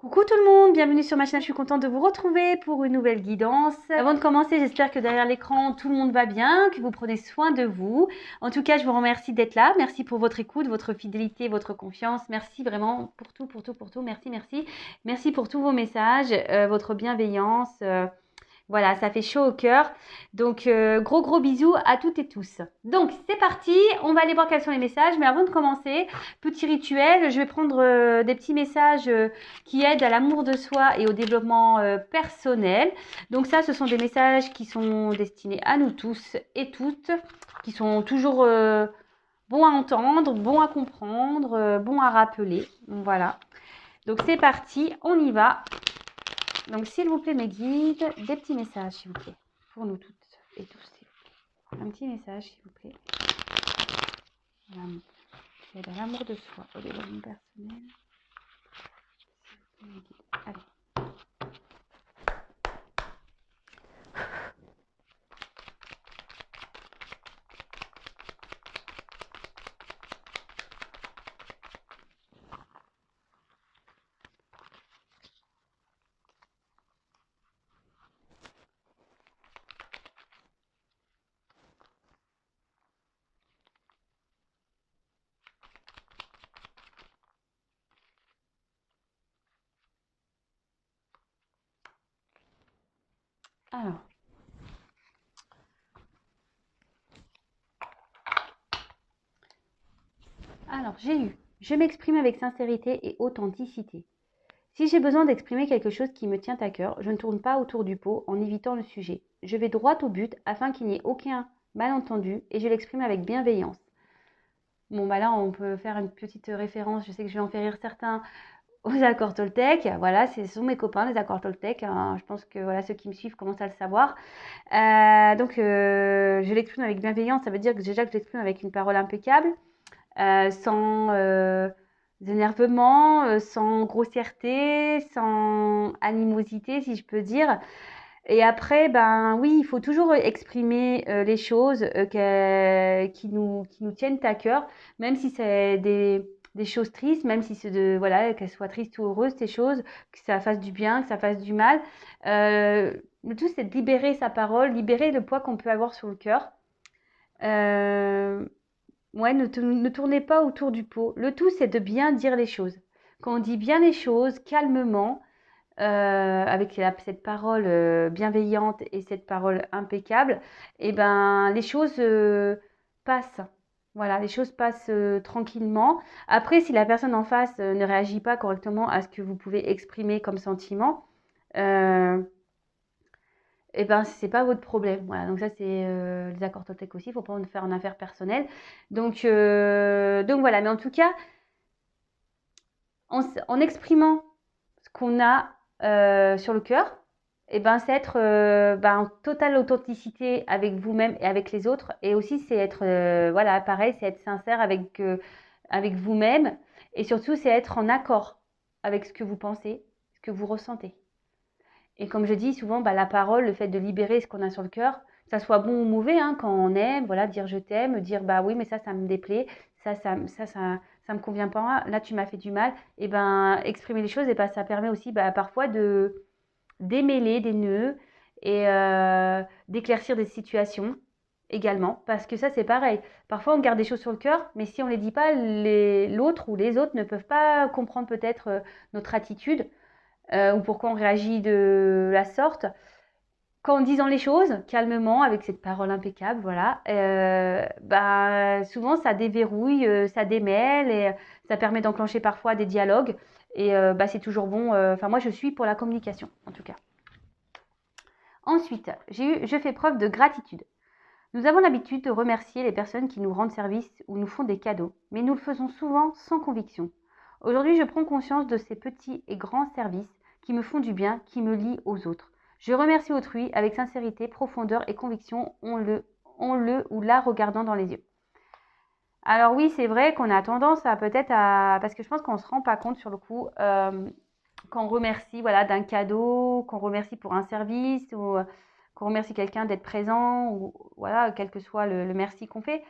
Coucou tout le monde, bienvenue sur ma chaîne, je suis contente de vous retrouver pour une nouvelle guidance. Avant de commencer, j'espère que derrière l'écran, tout le monde va bien, que vous prenez soin de vous. En tout cas, je vous remercie d'être là. Merci pour votre écoute, votre fidélité, votre confiance. Merci vraiment pour tout, pour tout, pour tout. Merci, merci. Merci pour tous vos messages, votre bienveillance. Voilà, ça fait chaud au cœur. Donc, gros bisous à toutes et tous. Donc, c'est parti. On va aller voir quels sont les messages. Mais avant de commencer, petit rituel. Je vais prendre des petits messages qui aident à l'amour de soi et au développement personnel. Donc ça, ce sont des messages qui sont destinés à nous tous et toutes, qui sont toujours bons à entendre, bons à comprendre, bons à rappeler. Voilà. Donc, c'est parti. On y va. Donc, s'il vous plaît, mes guides, des petits messages, s'il vous plaît, pour nous toutes et tous, s'il vous plaît. Un petit message, s'il vous plaît. Qui aide à l'amour de soi, au développement personnel. Allez. Alors, j'ai eu. Je m'exprime avec sincérité et authenticité. Si j'ai besoin d'exprimer quelque chose qui me tient à cœur, je ne tourne pas autour du pot en évitant le sujet. Je vais droit au but afin qu'il n'y ait aucun malentendu et je l'exprime avec bienveillance. Bon, bah là, on peut faire une petite référence. Je sais que je vais en faire rire certains aux accords Toltec. Voilà, ce sont mes copains, les accords Toltec. Hein. Je pense que voilà, ceux qui me suivent commencent à le savoir. Je l'exprime avec bienveillance. Ça veut dire que déjà que je l'exprime avec une parole impeccable, sans énervement, sans grossièreté, sans animosité, si je peux dire. Et après, ben oui, il faut toujours exprimer les choses qui nous tiennent à cœur, même si c'est des choses tristes, même si c'est voilà, qu'elles soient tristes ou heureuses, ces choses, que ça fasse du bien, que ça fasse du mal. Le tout, c'est de libérer sa parole, libérer le poids qu'on peut avoir sur le cœur. Ouais, ne tournez pas autour du pot. Le tout, c'est de bien dire les choses. Quand on dit bien les choses, calmement, avec cette parole bienveillante et cette parole impeccable, et ben les choses passent. Voilà, les choses passent tranquillement. Après, si la personne en face ne réagit pas correctement à ce que vous pouvez exprimer comme sentiment, euh, et ben c'est pas votre problème. Voilà, donc ça c'est les accords Toltec aussi. Il faut pas en faire une affaire personnelle. Donc voilà. Mais en tout cas, en exprimant ce qu'on a sur le cœur, et ben c'est être en totale authenticité avec vous-même et avec les autres. Et aussi c'est être voilà, pareil, c'est être sincère avec vous-même. Et surtout c'est être en accord avec ce que vous pensez, ce que vous ressentez. Et comme je dis souvent, la parole, le fait de libérer ce qu'on a sur le cœur, que ça soit bon ou mauvais, hein, quand on aime, voilà, dire je t'aime, dire bah oui, mais ça me déplaît, ça me convient pas, là tu m'as fait du mal, et ben exprimer les choses, et ben ça permet aussi parfois de démêler des nœuds et d'éclaircir des situations également, parce que ça c'est pareil. Parfois on garde des choses sur le cœur, mais si on les dit pas, l'autre ou les autres ne peuvent pas comprendre peut-être notre attitude ou pourquoi on réagit de la sorte. Qu'en disant les choses calmement, avec cette parole impeccable, voilà, souvent ça déverrouille, ça démêle et ça permet d'enclencher parfois des dialogues. Et c'est toujours bon. Enfin, moi, je suis pour la communication, en tout cas. Ensuite, je fais preuve de gratitude. Nous avons l'habitude de remercier les personnes qui nous rendent service ou nous font des cadeaux, mais nous le faisons souvent sans conviction. Aujourd'hui, je prends conscience de ces petits et grands services qui me font du bien, qui me lient aux autres. Je remercie autrui avec sincérité, profondeur et conviction, on le ou la regardant dans les yeux. Alors oui, c'est vrai qu'on a tendance à parce que je pense qu'on ne se rend pas compte sur le coup, qu'on remercie voilà, d'un cadeau, qu'on remercie pour un service ou qu'on remercie quelqu'un d'être présent ou voilà, quel que soit le merci qu'on fait.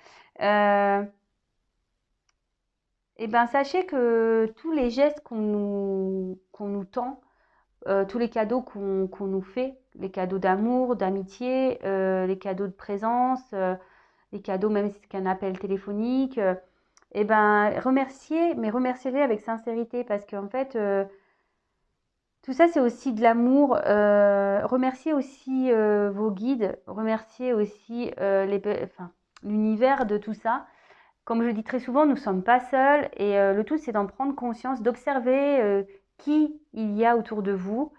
eh ben, sachez que tous les gestes qu'on nous tend, tous les cadeaux qu'on nous fait, les cadeaux d'amour, d'amitié, les cadeaux de présence, les cadeaux même si c'est qu'un appel téléphonique, eh ben, remerciez, mais remerciez-les avec sincérité parce qu'en fait, tout ça, c'est aussi de l'amour. Remerciez aussi vos guides, remerciez aussi enfin, l'univers de tout ça. Comme je dis très souvent, nous ne sommes pas seuls et le tout, c'est d'en prendre conscience, d'observer qui il y a autour de vous,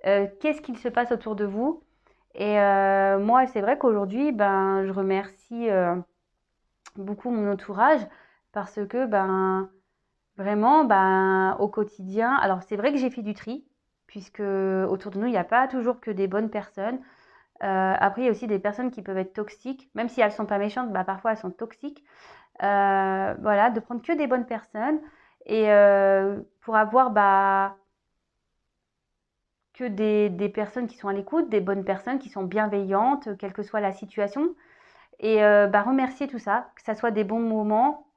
qu'est-ce qu'il se passe autour de vous. Et moi, c'est vrai qu'aujourd'hui, ben, je remercie beaucoup mon entourage parce que ben, vraiment, ben, au quotidien, alors c'est vrai que j'ai fait du tri, puisque autour de nous, il n'y a pas toujours que des bonnes personnes. Après, il y a aussi des personnes qui peuvent être toxiques, même si elles ne sont pas méchantes, bah, parfois elles sont toxiques. Voilà, de prendre que des bonnes personnes et pour avoir bah, que des personnes qui sont à l'écoute, des bonnes personnes qui sont bienveillantes, quelle que soit la situation. Et bah, remercier tout ça, que ça soit des bons moments,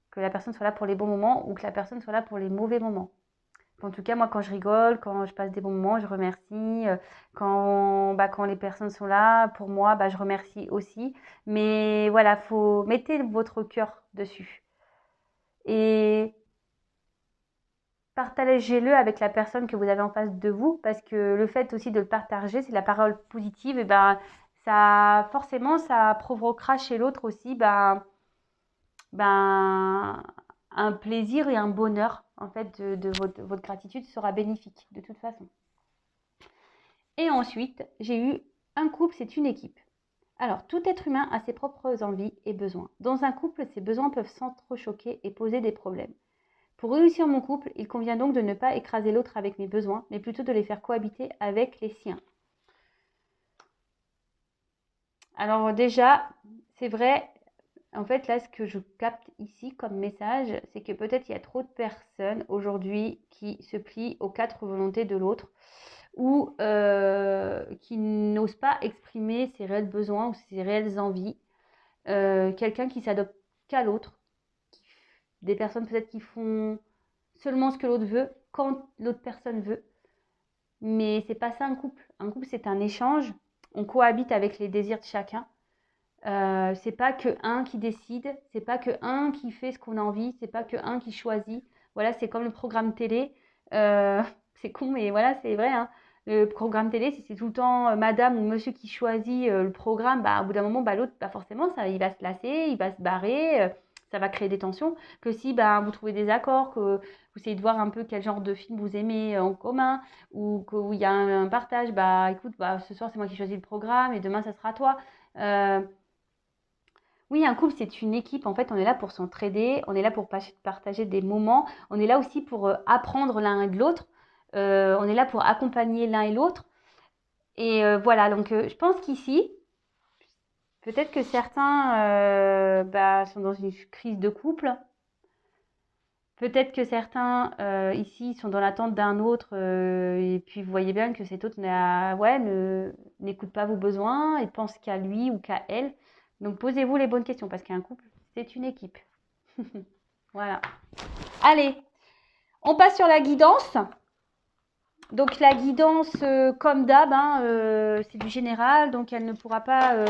que la personne soit là pour les bons moments ou que la personne soit là pour les mauvais moments. En tout cas, moi, quand je rigole, quand je passe des bons moments, je remercie. Quand les personnes sont là, pour moi, bah, je remercie aussi. Mais voilà, faut mettez votre cœur dessus. Et partagez-le avec la personne que vous avez en face de vous, parce que le fait aussi de le partager, c'est la parole positive, et ben ça forcément ça provoquera chez l'autre aussi ben un plaisir et un bonheur en fait de votre gratitude sera bénéfique de toute façon. Et ensuite, j'ai eu un couple, c'est une équipe. Alors, tout être humain a ses propres envies et besoins. Dans un couple, ces besoins peuvent s'entrechoquer et poser des problèmes. Pour réussir mon couple, il convient donc de ne pas écraser l'autre avec mes besoins, mais plutôt de les faire cohabiter avec les siens. Alors déjà, c'est vrai, en fait là, ce que je capte ici comme message, c'est que peut-être il y a trop de personnes aujourd'hui qui se plient aux quatre volontés de l'autre ou qui n'osent pas exprimer ses réels besoins ou ses réelles envies. Quelqu'un qui s'adopte qu'à l'autre, des personnes peut-être qui font seulement ce que l'autre veut quand l'autre personne veut. Mais c'est pas ça un couple. Un couple, c'est un échange. On cohabite avec les désirs de chacun. C'est pas que un qui décide, c'est pas que un qui fait ce qu'on a envie, c'est pas que un qui choisit. Voilà, c'est comme le programme télé. Euh, c'est con, mais voilà, c'est vrai. Hein. Le programme télé, si c'est tout le temps madame ou monsieur qui choisit le programme, bah, au bout d'un moment, bah, l'autre, bah, forcément, ça, il va se lasser, il va se barrer, ça va créer des tensions. Que si bah, vous trouvez des accords, que vous essayez de voir un peu quel genre de film vous aimez en commun, ou qu'il y a un partage, bah écoute, bah, ce soir, c'est moi qui choisis le programme et demain, ça sera toi. Euh, oui, un couple, c'est une équipe. En fait, on est là pour s'entraider, on est là pour partager des moments, on est là aussi pour apprendre l'un et de l'autre, on est là pour accompagner l'un et l'autre. Et voilà, donc je pense qu'ici, peut-être que certains bah, sont dans une crise de couple, peut-être que certains ici sont dans l'attente d'un autre, et puis vous voyez bien que cet autre n'écoute pas vos besoins et pense qu'à lui ou qu'à elle. Donc posez-vous les bonnes questions parce qu'un couple, c'est une équipe. Voilà. Allez, on passe sur la guidance. Donc la guidance, comme d'hab, hein, c'est du général, donc elle ne pourra pas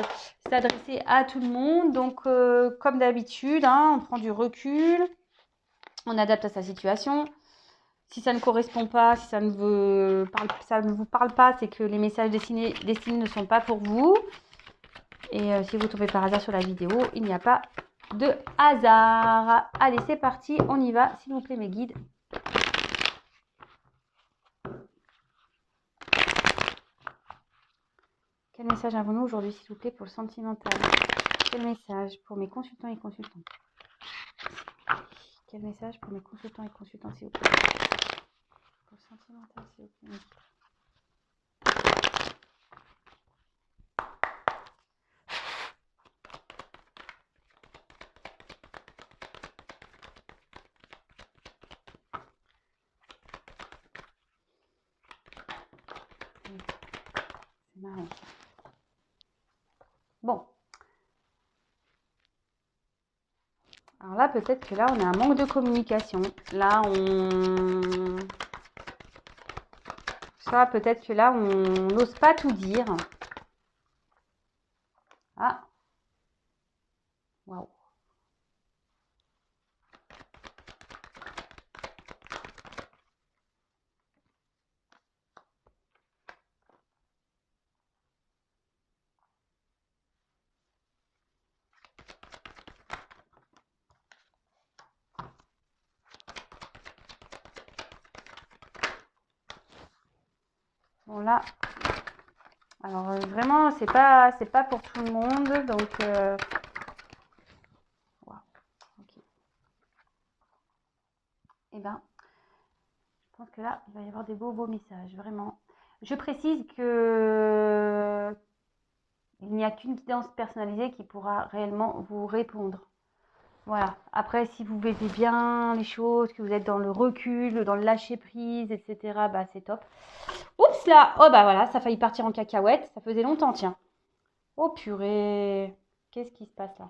s'adresser à tout le monde. Donc comme d'habitude, hein, on prend du recul, on adapte à sa situation. Si ça ne correspond pas, si ça ne vous parle pas, c'est que les messages destinés ne sont pas pour vous. Et si vous tombez par hasard sur la vidéo, il n'y a pas de hasard. Allez, c'est parti, on y va. S'il vous plaît, mes guides. Quel message avons-nous aujourd'hui, s'il vous plaît, pour le sentimental? Quel message pour mes consultants et consultantes? Quel message pour mes consultants et consultantes, s'il vous plaît? Pour le sentimental, s'il vous plaît. C'est marrant. Bon. Alors là, soit peut-être que là, on a un manque de communication. Là, soit peut-être que là, on n'ose pas tout dire. Ah, waouh. Bon là, alors vraiment, c'est pas pour tout le monde, donc wow, ok. Eh ben, je pense que là, il va y avoir des beaux messages, vraiment. Je précise que il n'y a qu'une guidance personnalisée qui pourra réellement vous répondre. Voilà. Après, si vous vivez bien les choses, que vous êtes dans le recul, dans le lâcher prise, etc., bah c'est top. Oups là, oh bah voilà, ça a failli partir en cacahuète. Ça faisait longtemps, tiens. Oh purée, qu'est-ce qui se passe là?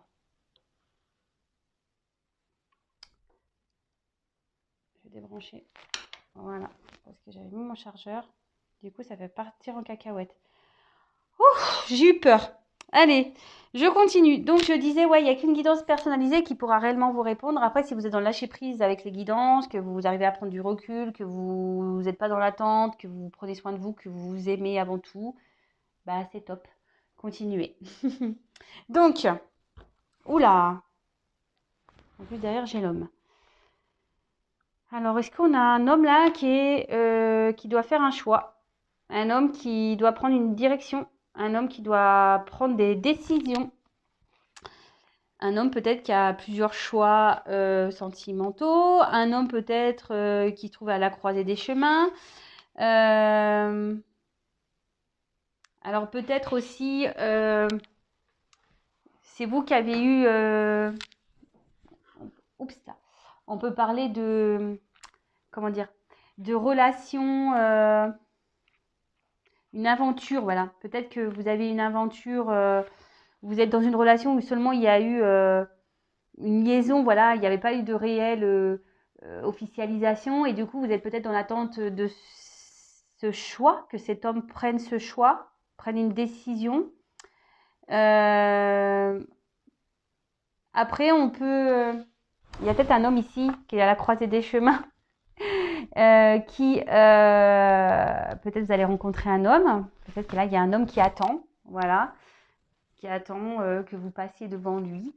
Je vais débrancher. Voilà, parce que j'avais mis mon chargeur. Du coup, ça fait partir en cacahuète. Ouf, j'ai eu peur. Allez, je continue. Donc, je disais, ouais, il n'y a qu'une guidance personnalisée qui pourra réellement vous répondre. Après, si vous êtes dans le lâcher prise avec les guidances, que vous arrivez à prendre du recul, que vous n'êtes pas dans l'attente, que vous prenez soin de vous, que vous vous aimez avant tout, bah, c'est top. Continuez. Donc, oula. En plus, derrière, j'ai l'homme. Alors, est-ce qu'on a un homme là qui doit faire un choix? Un homme qui doit prendre une direction? Un homme qui doit prendre des décisions? Un homme peut-être qui a plusieurs choix sentimentaux? Un homme peut-être qui se trouve à la croisée des chemins? Euh, alors peut-être aussi, c'est vous qui avez eu... oups, là. On peut parler de... Comment dire? De relations... une aventure, voilà. Peut-être que vous avez une aventure, vous êtes dans une relation où seulement il y a eu une liaison, voilà, il n'y avait pas eu de réelle officialisation et du coup vous êtes peut-être dans l'attente de ce choix, que cet homme prenne ce choix, prenne une décision. Après, on peut... il y a peut-être un homme ici qui est à la croisée des chemins. Peut-être vous allez rencontrer un homme, peut-être que là il y a un homme qui attend, voilà, qui attend que vous passiez devant lui.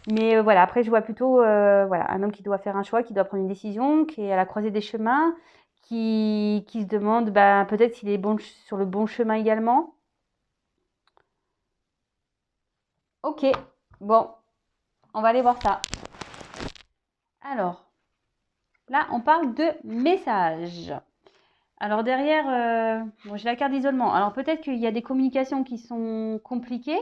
Mais voilà, après je vois plutôt voilà, un homme qui doit faire un choix, qui doit prendre une décision, qui est à la croisée des chemins, qui se demande bah, peut-être s'il est bon, sur le bon chemin également. Ok, bon, on va aller voir ça. Alors, là on parle de message. Alors derrière, bon, j'ai la carte d'isolement. Alors peut-être qu'il y a des communications qui sont compliquées.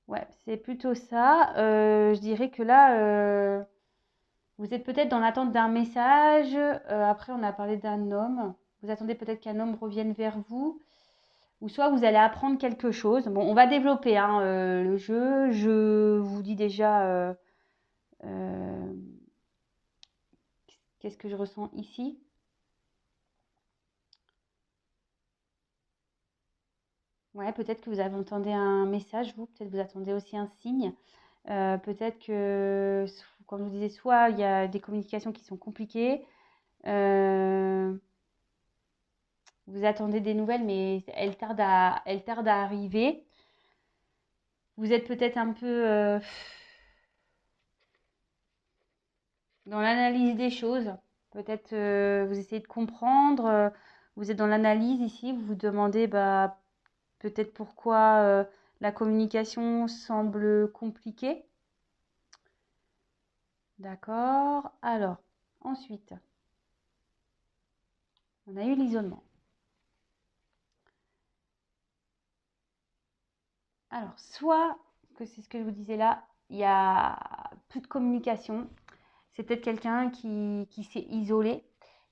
Ouais, c'est plutôt ça. Je dirais que là, vous êtes peut-être dans l'attente d'un message. Après, on a parlé d'un homme. Vous attendez peut-être qu'un homme revienne vers vous. Ou soit vous allez apprendre quelque chose. Bon, on va développer hein, le jeu. Je vous dis déjà qu'est-ce que je ressens ici. Ouais, peut-être que vous entendez un message, vous. Peut-être que vous attendez aussi un signe. Peut-être que, comme je vous disais, soit il y a des communications qui sont compliquées. Vous attendez des nouvelles, mais elles tardent à arriver. Vous êtes peut-être un peu dans l'analyse des choses. Peut-être vous essayez de comprendre. Vous êtes dans l'analyse ici. Vous vous demandez bah, peut-être pourquoi la communication semble compliquée. D'accord. Alors, ensuite, on a eu l'isolement. Alors, soit, que c'est ce que je vous disais là, il y a plus de communication. C'est peut-être quelqu'un qui s'est isolé,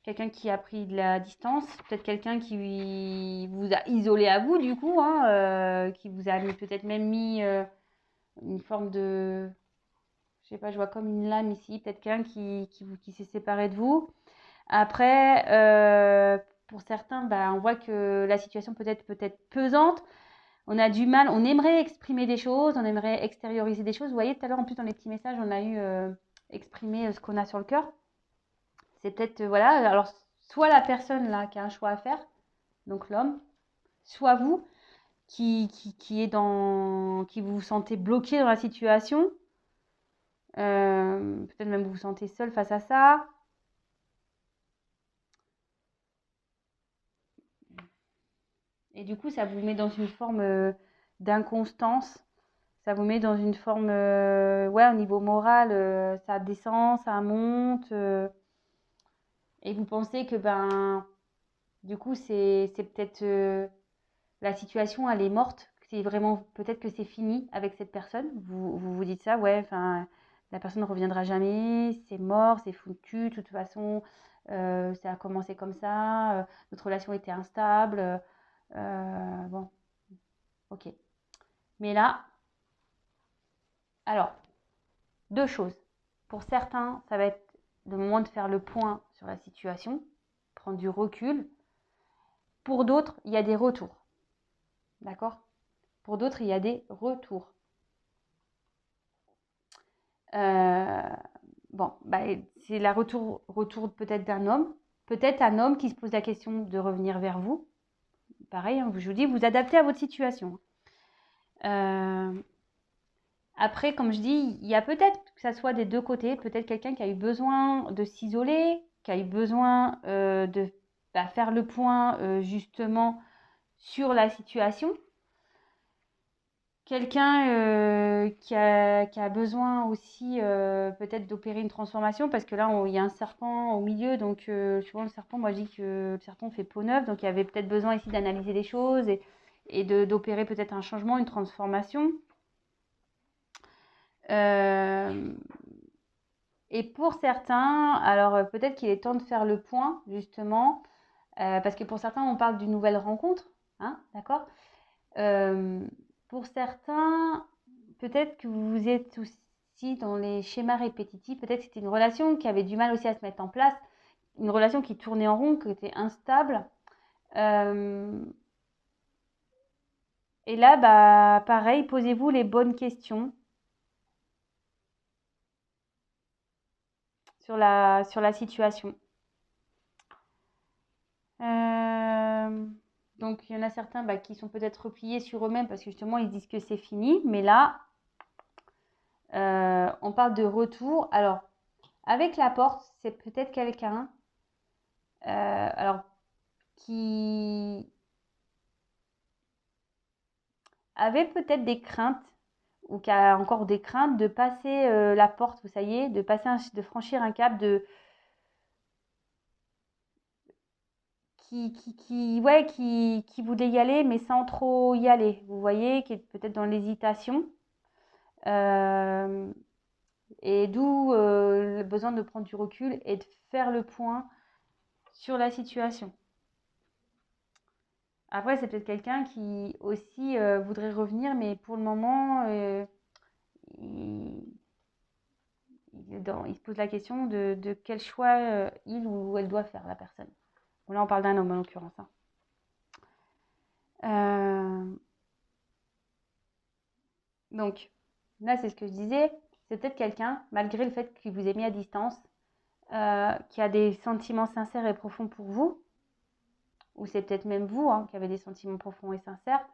quelqu'un qui a pris de la distance, peut-être quelqu'un qui vous a isolé à vous du coup, hein, qui vous a peut-être même mis une forme de, je sais pas, je vois comme une lame ici, peut-être quelqu'un qui s'est séparé de vous. Après, pour certains, bah, on voit que la situation peut-être pesante. On a du mal, on aimerait exprimer des choses, on aimerait extérioriser des choses. Vous voyez, tout à l'heure, en plus, dans les petits messages, on a eu exprimer ce qu'on a sur le cœur. C'est peut-être, voilà, alors soit la personne là qui a un choix à faire, donc l'homme, soit vous qui est dans, qui vous sentez bloqué dans la situation. Peut-être même vous vous sentez seul face à ça. Et du coup, ça vous met dans une forme d'inconstance. Ça vous met dans une forme, ouais, au niveau moral, ça descend, ça monte. Et vous pensez que, ben, du coup, c'est peut-être la situation, elle est morte. C'est vraiment, peut-être que c'est fini avec cette personne. Vous dites ça, ouais, enfin, la personne ne reviendra jamais, c'est mort, c'est foutu. De toute façon, ça a commencé comme ça. Notre relation était instable. Bon, ok. Mais là, alors, deux choses. Pour certains, ça va être le moment de faire le point sur la situation, prendre du recul. Pour d'autres, il y a des retours. D'accord? Pour d'autres, il y a des retours. Euh, bon, bah, c'est la retour peut-être d'un homme. Peut-être un homme qui se pose la question de revenir vers vous. Pareil, hein, je vous dis, vous adaptez à votre situation. Après, comme je dis, il y a peut-être que ça soit des deux côtés. Peut-être quelqu'un qui a eu besoin de s'isoler, qui a eu besoin de faire le point justement sur la situation. Quelqu'un qui a besoin aussi peut-être d'opérer une transformation parce que là, il y a un serpent au milieu. Donc, souvent, le serpent, moi, je dis que le serpent fait peau neuve. Donc, il y avait peut-être besoin ici d'analyser les choses et d'opérer peut-être un changement, une transformation. Et pour certains, alors peut-être qu'il est temps de faire le point, justement, parce que pour certains, on parle d'une nouvelle rencontre, hein, d'accord? Pour certains, peut-être que vous êtes aussi dans les schémas répétitifs, peut-être que c'était une relation qui avait du mal aussi à se mettre en place, une relation qui tournait en rond, qui était instable. Et là, bah, pareil, posez-vous les bonnes questions sur la situation. Donc, il y en a certains qui sont peut-être repliés sur eux-mêmes parce que justement, ils disent que c'est fini. Mais là, on parle de retour. Alors, avec la porte, c'est peut-être quelqu'un alors, qui avait peut-être des craintes ou qui a encore des craintes de passer la porte, vous savez, de franchir un cap, qui voulait y aller, mais sans trop y aller. Vous voyez, qui est peut-être dans l'hésitation. Euh, et d'où le besoin de prendre du recul et de faire le point sur la situation. Après, c'est peut-être quelqu'un qui aussi voudrait revenir, mais pour le moment, il, il se pose la question de quel choix il ou elle doit faire, la personne. Bon, là, on parle d'un homme en l'occurrence. Hein. Donc, là, c'est ce que je disais. C'est peut-être quelqu'un, malgré le fait qu'il vous ait mis à distance, qui a des sentiments sincères et profonds pour vous, ou c'est peut-être même vous qui avez des sentiments profonds et sincères.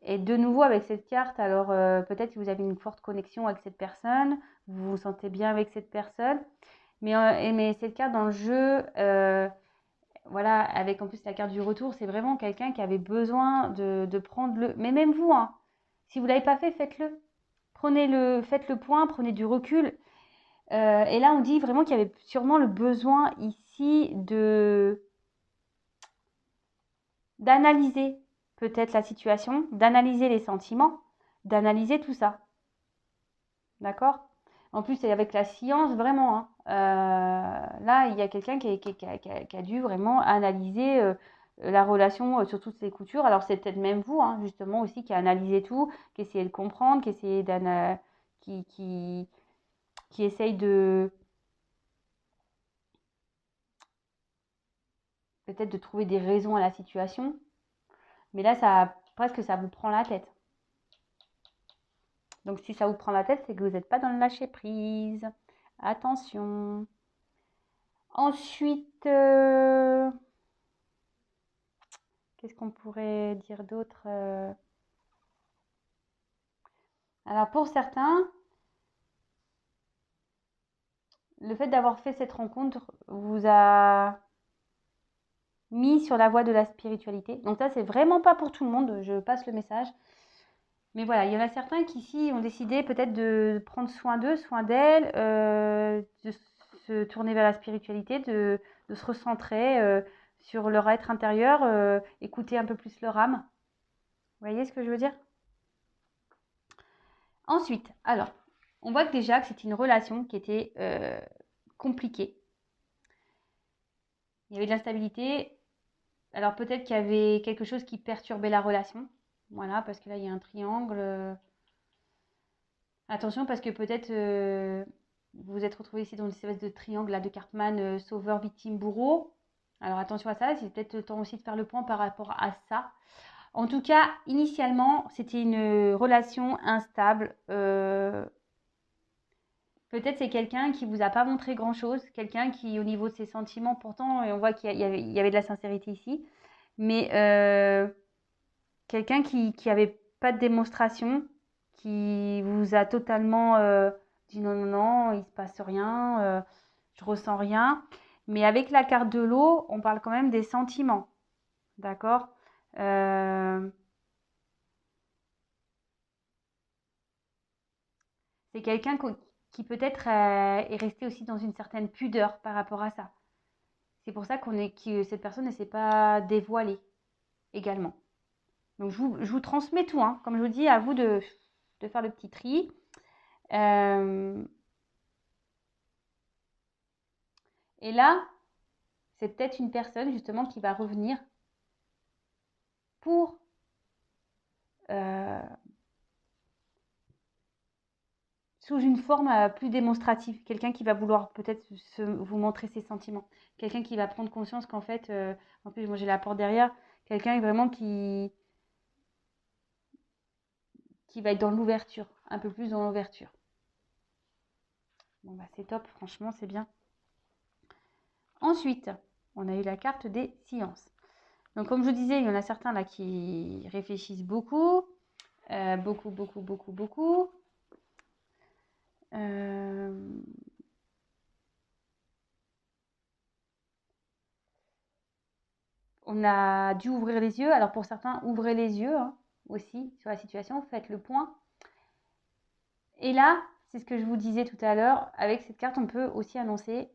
Et de nouveau avec cette carte, alors peut-être que vous avez une forte connexion avec cette personne, vous vous sentez bien avec cette personne, mais cette carte dans le jeu, voilà, avec en plus la carte du retour, c'est vraiment quelqu'un qui avait besoin de prendre le... Mais même vous, si vous ne l'avez pas fait, faites-le. Faites le point, prenez du recul. Et là, on dit vraiment qu'il y avait sûrement le besoin ici d'analyser peut-être la situation, d'analyser les sentiments, d'analyser tout ça. D'accord? En plus, c'est avec la science, vraiment, hein. Là, il y a quelqu'un qui a dû vraiment analyser la relation sur toutes ces coutures. Alors, c'est peut-être même vous, hein, justement, aussi, qui a analysé tout, qui essayé de comprendre, qui, qui, qui essaye de peut-être de trouver des raisons à la situation. Mais là, presque, ça vous prend la tête. Donc, si ça vous prend la tête, c'est que vous n'êtes pas dans le lâcher prise. Attention. Ensuite, qu'est-ce qu'on pourrait dire d'autre Alors, pour certains, le fait d'avoir fait cette rencontre vous a mis sur la voie de la spiritualité. Donc ça, c'est vraiment pas pour tout le monde, je passe le message. Mais voilà, il y en a certains qui ici ont décidé peut-être de prendre soin d'eux, soin d'elles, de se tourner vers la spiritualité, de se recentrer sur leur être intérieur, écouter un peu plus leur âme. Vous voyez ce que je veux dire? Ensuite, alors, on voit que déjà que c'était une relation qui était compliquée. Il y avait de l'instabilité. Alors peut-être qu'il y avait quelque chose qui perturbait la relation. Voilà, parce que là, il y a un triangle. Attention, parce que peut-être vous vous êtes retrouvé ici dans une espèce de triangle là, de Cartman, sauveur, victime, bourreau. Alors attention à ça, c'est peut-être le temps aussi de faire le point par rapport à ça. En tout cas, initialement, c'était une relation instable. Peut-être c'est quelqu'un qui vous a pas montré grand-chose, quelqu'un qui, au niveau de ses sentiments, pourtant, on voit qu'il y avait de la sincérité ici, mais quelqu'un qui avait pas de démonstration, qui vous a totalement dit non, non, non, il se passe rien, je ressens rien. Mais avec la carte de l'eau, on parle quand même des sentiments, d'accord? Euh, c'est quelqu'un qui peut-être est resté aussi dans une certaine pudeur par rapport à ça. C'est pour ça que cette personne ne s'est pas dévoilée également. Donc je vous transmets tout, hein. Comme je vous dis, à vous de faire le petit tri. Euh, et là, c'est peut-être une personne justement qui va revenir pour euh, sous une forme plus démonstrative. Quelqu'un qui va vouloir peut-être vous montrer ses sentiments. Quelqu'un qui va prendre conscience qu'en fait, en plus moi j'ai la porte derrière, quelqu'un vraiment qui va être dans l'ouverture, un peu plus dans l'ouverture. Bon bah c'est top, franchement c'est bien. Ensuite, on a eu la carte des sciences. Donc comme je vous disais, il y en a certains là qui réfléchissent beaucoup, beaucoup, beaucoup, beaucoup, beaucoup. On a dû ouvrir les yeux. Alors pour certains, ouvrez les yeux hein, aussi sur la situation, faites le point. Et là, c'est ce que je vous disais tout à l'heure, avec cette carte, on peut aussi annoncer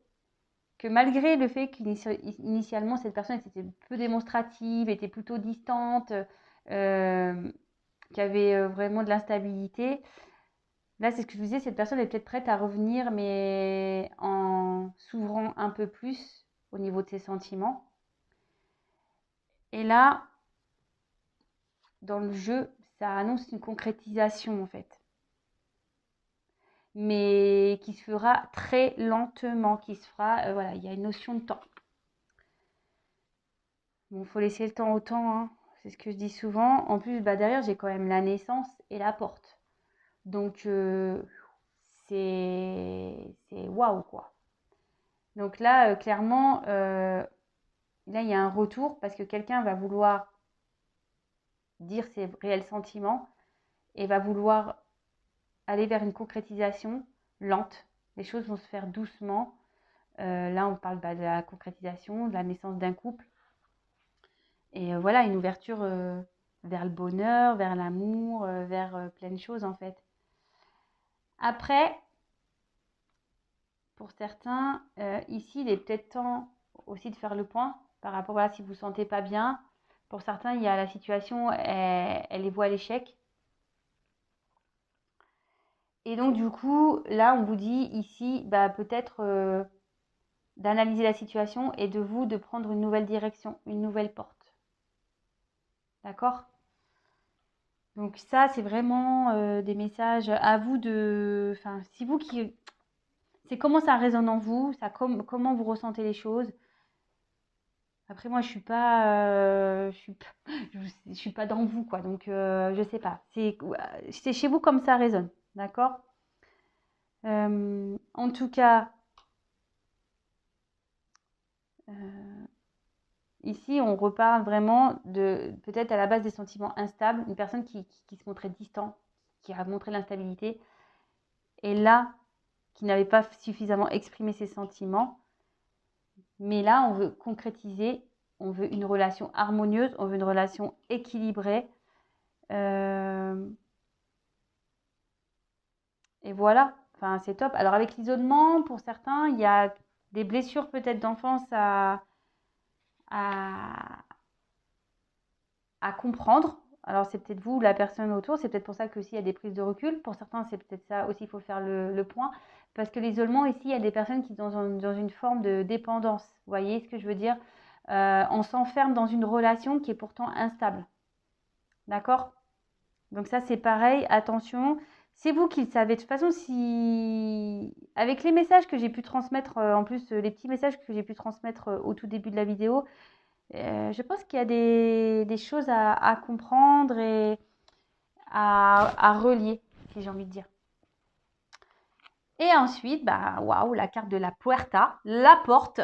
que malgré le fait qu'initialement cette personne était peu démonstrative, était plutôt distante, qui avait vraiment de l'instabilité, là c'est ce que je vous disais, cette personne est peut-être prête à revenir, mais en s'ouvrant un peu plus au niveau de ses sentiments. Et là, dans le jeu, ça annonce une concrétisation en fait, mais qui se fera très lentement, qui se fera, voilà, il y a une notion de temps. Bon, faut laisser le temps au temps, hein. C'est ce que je dis souvent. En plus, bah, derrière, j'ai quand même la naissance et la porte. Donc, c'est waouh, quoi. Donc là, clairement, là, il y a un retour parce que quelqu'un va vouloir dire ses réels sentiments et va vouloir aller vers une concrétisation lente. Les choses vont se faire doucement. Là, on parle bah, de la concrétisation, de la naissance d'un couple. Et voilà, une ouverture vers le bonheur, vers l'amour, vers plein de choses en fait. Après, pour certains, ici, il est peut-être temps aussi de faire le point par rapport à si vous ne vous sentez pas bien. Pour certains, il y a la situation, elle les voit à l'échec. Et donc, du coup, là, on vous dit ici, bah, peut-être d'analyser la situation et de vous de prendre une nouvelle direction, une nouvelle porte. D'accord? Donc ça, c'est vraiment des messages à vous de... Enfin, si vous qui... C'est comment ça résonne en vous, comment vous ressentez les choses. Après, moi, je suis pas... je suis pas dans vous, quoi. Donc, je sais pas. C'est chez vous comme ça résonne. D'accord? En tout cas... Ici, on reparle vraiment de peut-être à la base des sentiments instables, une personne qui se montrait distant, qui a montré l'instabilité, et là, qui n'avait pas suffisamment exprimé ses sentiments. Mais là, on veut concrétiser, on veut une relation harmonieuse, on veut une relation équilibrée. Et voilà, enfin, c'est top. Alors avec l'isolement, pour certains, il y a des blessures peut-être d'enfance à, à comprendre. Alors, c'est peut-être vous, la personne autour, c'est peut-être pour ça qu'aussi il y a des prises de recul. Pour certains, c'est peut-être ça aussi, il faut faire le point. Parce que l'isolement, ici, il y a des personnes qui sont dans une forme de dépendance. Vous voyez ce que je veux dire? On s'enferme dans une relation qui est pourtant instable. D'accord? Donc ça, c'est pareil, attention. C'est vous qui le savez. De toute façon, si avec les messages que j'ai pu transmettre, en plus, les petits messages que j'ai pu transmettre au tout début de la vidéo, je pense qu'il y a des choses à comprendre et à relier, si j'ai envie de dire. Et ensuite, bah, waouh, la carte de la puerta, la porte.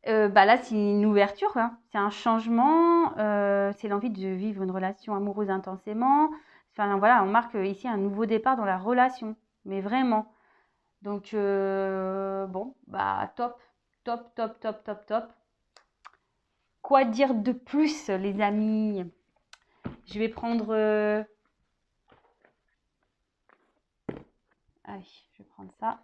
Bah là, c'est une ouverture, hein. C'est un changement, c'est l'envie de vivre une relation amoureuse intensément. Enfin, voilà, on marque ici un nouveau départ dans la relation, mais vraiment. Donc, bon, bah, top, top, top, top, top, top. Quoi dire de plus, les amis? Je vais prendre... Allez, je vais prendre ça.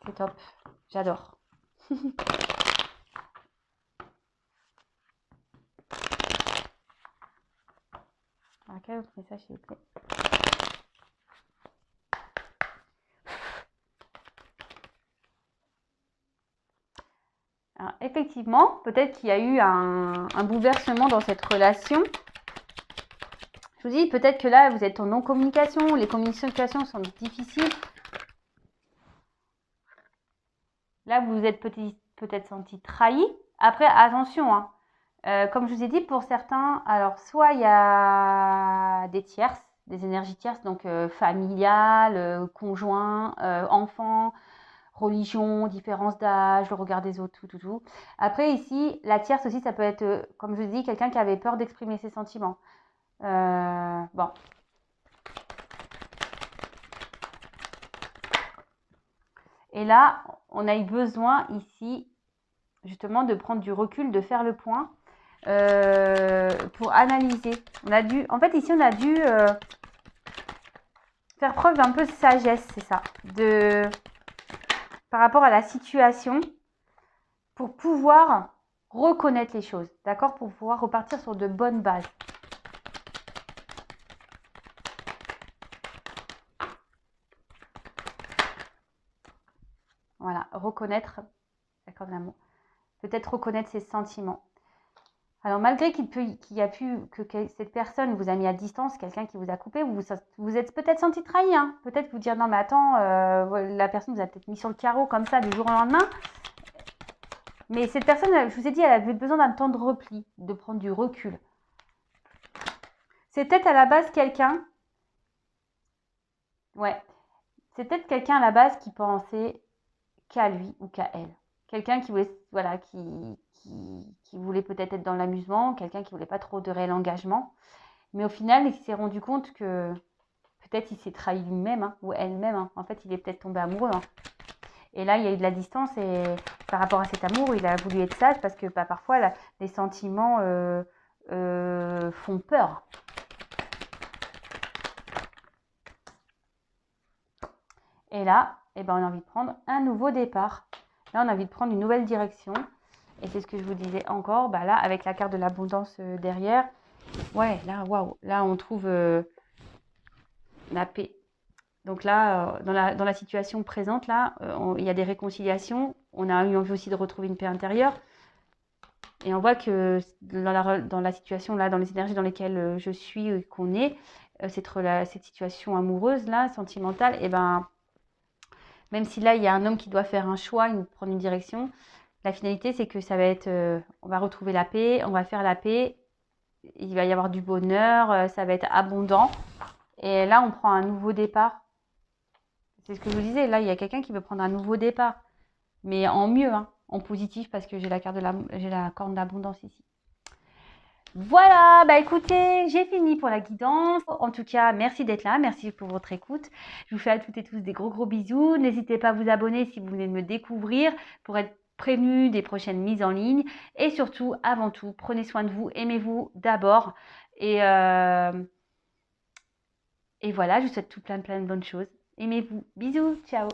C'est top, j'adore. Alors, quel autre message s'il vous plaît? Alors, effectivement, peut-être qu'il y a eu un bouleversement dans cette relation. Je vous dis, peut-être que là, vous êtes en non-communication, les communications sont difficiles. Là, vous vous êtes peut-être senti trahi. Après, attention, hein. Comme je vous ai dit, pour certains, alors soit il y a des tierces, des énergies tierces, donc familiales, conjoints, enfants, religion, différence d'âge, le regard des autres, tout. Après, ici, la tierce aussi, ça peut être, comme je vous dis, quelqu'un qui avait peur d'exprimer ses sentiments. Bon. Et là, on a eu besoin ici, justement, de prendre du recul, de faire le point pour analyser. En fait, ici, on a dû faire preuve d'un peu de sagesse, c'est ça, par rapport à la situation, pour pouvoir reconnaître les choses, d'accord, pour pouvoir repartir sur de bonnes bases. Voilà, reconnaître, d'accord, l'amour. Peut-être reconnaître ses sentiments. Alors, malgré que cette personne vous a mis à distance, quelqu'un qui vous a coupé, vous êtes peut-être senti trahi, hein. Peut-être vous dire, non, mais attends, la personne vous a peut-être mis sur le carreau comme ça du jour au lendemain. Mais cette personne, je vous ai dit, elle avait besoin d'un temps de repli, de prendre du recul. C'est peut-être à la base quelqu'un, ouais, c'est peut-être quelqu'un à la base qui pensait qu'à lui ou qu'à elle. Quelqu'un qui voulait, voilà, qui voulait peut-être être dans l'amusement, quelqu'un qui voulait pas trop de réel engagement. Mais au final, il s'est rendu compte que peut-être il s'est trahi lui-même, hein, ou elle-même, hein. En fait, il est peut-être tombé amoureux, hein. Et là, il y a eu de la distance et par rapport à cet amour, il a voulu être sage parce que bah, parfois, les sentiments font peur. Et là, eh ben, on a envie de prendre un nouveau départ. Là, on a envie de prendre une nouvelle direction. Et c'est ce que je vous disais encore, bah là, avec la carte de l'abondance derrière, ouais, là, waouh, là, on trouve la paix. Donc là, dans la situation présente, là, il y a des réconciliations. On a eu envie aussi de retrouver une paix intérieure. Et on voit que dans la situation, là, dans les énergies dans lesquelles je suis, qu'on est, cette situation amoureuse, là, sentimentale, et ben, même si là, il y a un homme qui doit faire un choix, prendre une direction, la finalité, c'est que ça va être, on va retrouver la paix, on va faire la paix, il va y avoir du bonheur, ça va être abondant. Et là, on prend un nouveau départ. C'est ce que je vous disais, là, il y a quelqu'un qui veut prendre un nouveau départ, mais en mieux, hein, en positif, parce que j'ai la corne d'abondance ici. Voilà, bah écoutez, j'ai fini pour la guidance. En tout cas, merci d'être là, merci pour votre écoute. Je vous fais à toutes et tous des gros gros bisous. N'hésitez pas à vous abonner si vous venez de me découvrir pour être prévenu des prochaines mises en ligne. Et surtout, avant tout, prenez soin de vous, aimez-vous d'abord. Et, et voilà, je vous souhaite tout plein de bonnes choses. Aimez-vous. Bisous, ciao.